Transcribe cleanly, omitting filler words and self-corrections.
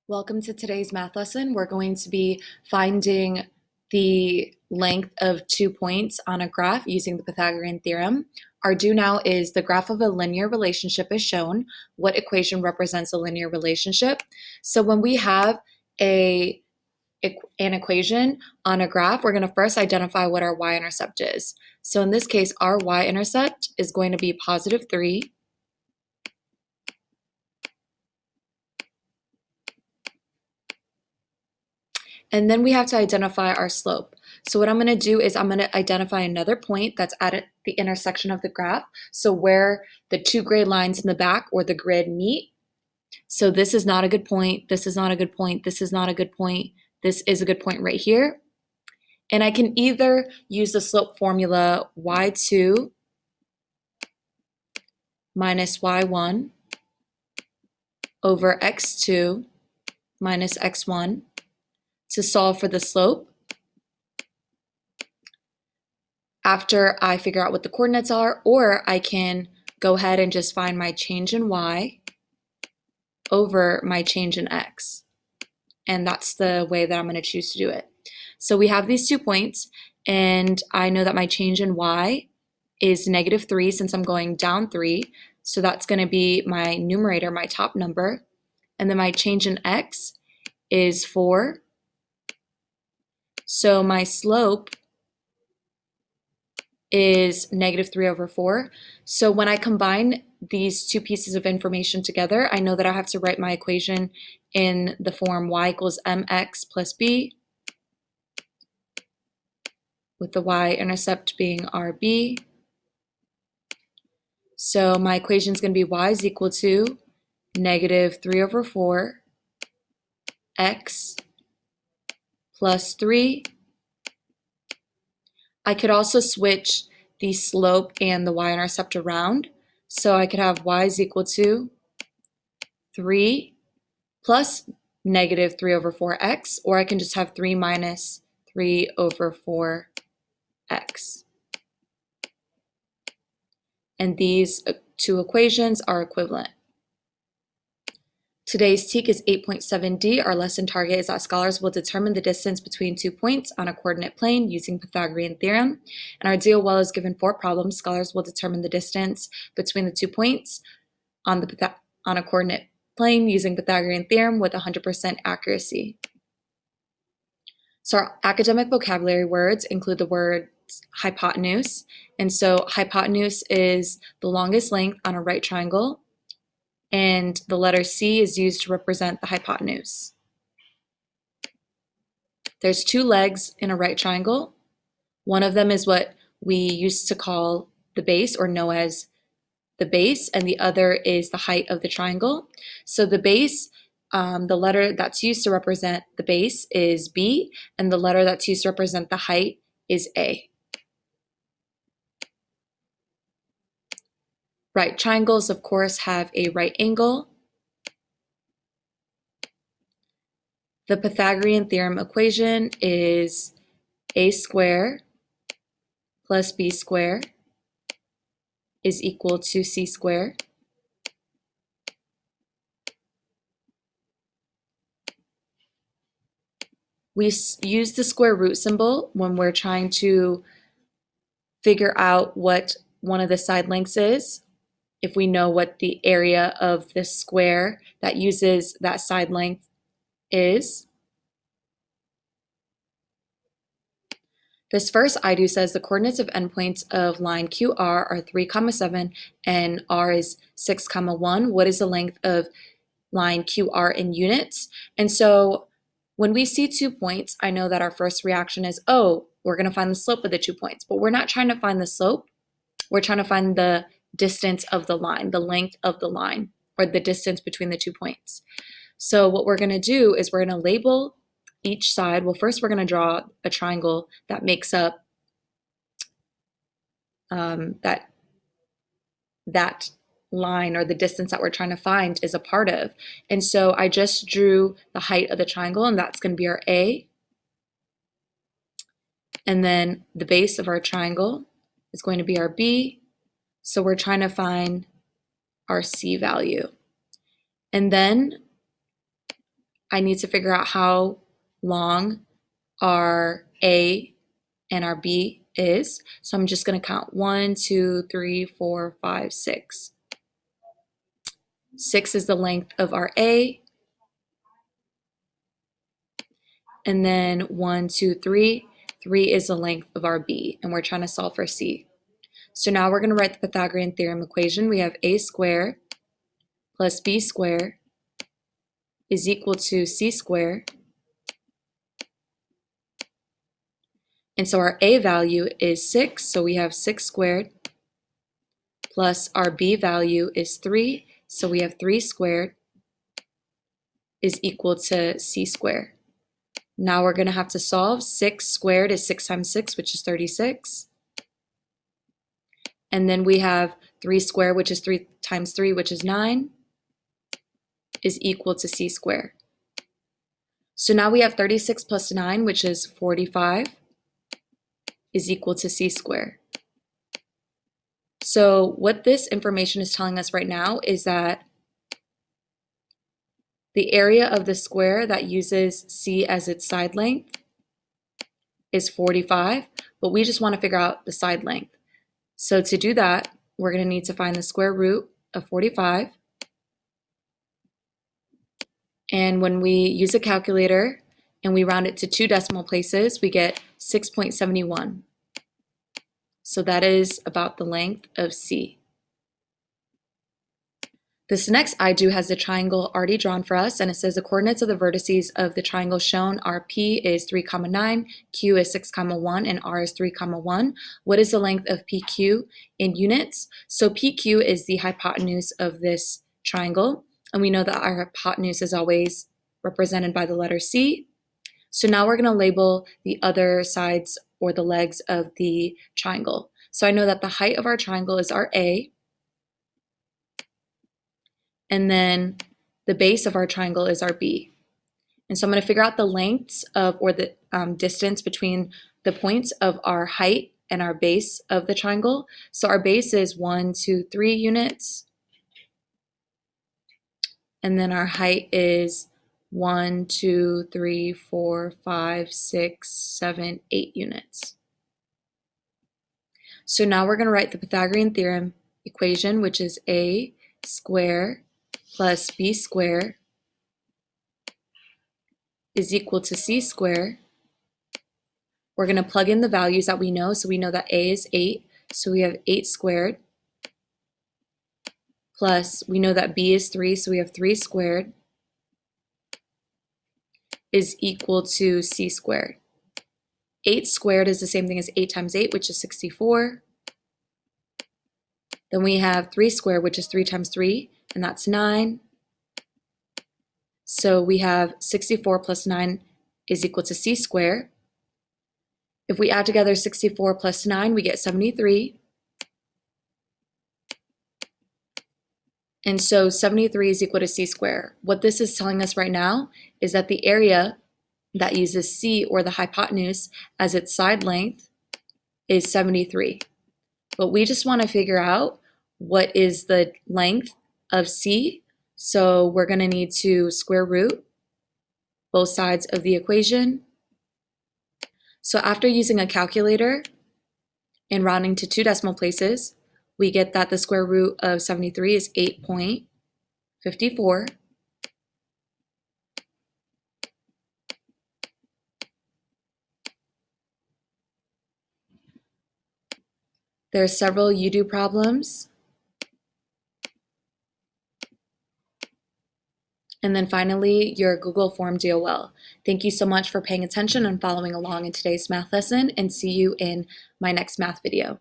Welcome to today's math lesson. We're going to be finding the length of 2 points on a graph using the Pythagorean theorem. Our do now is the graph of a linear relationship is shown. What equation represents a linear relationship? So when we have an equation on a graph, we're going to first identify what our y-intercept is. So in this case, our y-intercept is going to be positive 3. And then we have to identify our slope. So what I'm going to do is I'm going to identify another point that's at the intersection of the graph. So where the two gray lines in the back or the grid meet. So this is not a good point. This is not a good point. This is not a good point. This is a good point right here. And I can either use the slope formula y2 minus y1 over x2 minus x1 to solve for the slope after I figure out what the coordinates are, or I can go ahead and just find my change in y over my change in x. And that's the way that I'm going to choose to do it. So we have these 2 points, and I know that my change in y is negative 3 since I'm going down 3. So that's going to be my numerator, my top number. And then my change in x is 4. So my slope is negative 3 over 4. So when I combine these two pieces of information together, I know that I have to write my equation in the form y equals mx plus b, with the y-intercept being rb. So my equation is going to be y is equal to negative 3 over 4 x plus 3. I could also switch the slope and the y-intercept around. So I could have y is equal to 3 plus negative 3 over 4x, or I can just have 3 minus 3 over 4x. And these two equations are equivalent. Today's TEK is 8.7D. Our lesson target is that scholars will determine the distance between 2 points on a coordinate plane using Pythagorean theorem. And our DOL is given 4 problems. Scholars will determine the distance between the 2 points on a coordinate plane using Pythagorean theorem with 100% accuracy. So our academic vocabulary words include the words hypotenuse. And so hypotenuse is the longest length on a right triangle, and the letter C is used to represent the hypotenuse. There's 2 legs in a right triangle. One of them is what we used to call the base, or know as the base, and the other is the height of the triangle. So the base, the letter that's used to represent the base is B, and the letter that's used to represent the height is A. Right triangles, of course, have a right angle. The Pythagorean theorem equation is a square plus b square is equal to c squared. We use the square root symbol when we're trying to figure out what one of the side lengths is, if we know what the area of this square that uses that side length is. This first I do says the coordinates of endpoints of line QR are 3, 7, and R is 6, 1. What is the length of line QR in units? And so when we see 2 points, I know that our first reaction is, oh, we're going to find the slope of the 2 points. But we're not trying to find the slope. We're trying to find the distance of the line, the length of the line, or the distance between the 2 points. So what we're going to do is we're going to label each side. Well, first we're going to draw a triangle that makes up that line, or the distance that we're trying to find is a part of. And so I just drew the height of the triangle, and that's going to be our A. And then the base of our triangle is going to be our B. So we're trying to find our C value. And then I need to figure out how long our A and our B is. So I'm just going to count 1, 2, 3, 4, 5, 6. 6 is the length of our A. And then 1, 2, 3. 3 is the length of our B. And we're trying to solve for C. So now we're going to write the Pythagorean Theorem equation. We have A squared plus B squared is equal to C squared. And so our A value is 6, so we have 6 squared, plus our B value is 3, so we have 3 squared is equal to C squared. Now we're going to have to solve. 6 squared is 6 times 6, which is 36. And then we have 3 squared, which is 3 times 3, which is 9, is equal to C squared. So now we have 36 plus 9, which is 45, is equal to C squared. So what this information is telling us right now is that the area of the square that uses C as its side length is 45, but we just want to figure out the side length. So to do that, we're going to need to find the square root of 45. And when we use a calculator and we round it to 2 decimal places, we get 6.71. So that is about the length of C. This next I do has the triangle already drawn for us, and it says the coordinates of the vertices of the triangle shown are P is 3, 9, Q is 6, 1, and R is 3, 1. What is the length of PQ in units? So PQ is the hypotenuse of this triangle, and we know that our hypotenuse is always represented by the letter C. So now we're going to label the other sides or the legs of the triangle. So I know that the height of our triangle is our A, and then the base of our triangle is our B. And so I'm going to figure out the lengths of, or the distance between the points of our height and our base of the triangle. So our base is 1, 2, 3 units. And then our height is 1, 2, 3, 4, 5, 6, 7, 8 units. So now we're going to write the Pythagorean Theorem equation, which is A squared plus B squared is equal to C squared. We're going to plug in the values that we know. So we know that A is 8, so we have 8 squared. Plus, we know that B is 3, so we have 3 squared is equal to C squared. 8 squared is the same thing as 8 times 8, which is 64. Then we have 3 squared, which is 3 times 3, and that's 9. So we have 64 plus 9 is equal to C squared. If we add together 64 plus 9, we get 73. And so 73 is equal to C squared. What this is telling us right now is that the area that uses C, or the hypotenuse, as its side length is 73. But we just want to figure out what is the length of C. So we're going to need to square root both sides of the equation. So after using a calculator and rounding to 2 decimal places, we get that the square root of 73 is 8.54. There are several you-do problems. And then finally, your Google form DOL. Thank you so much for paying attention and following along in today's math lesson, and see you in my next math video.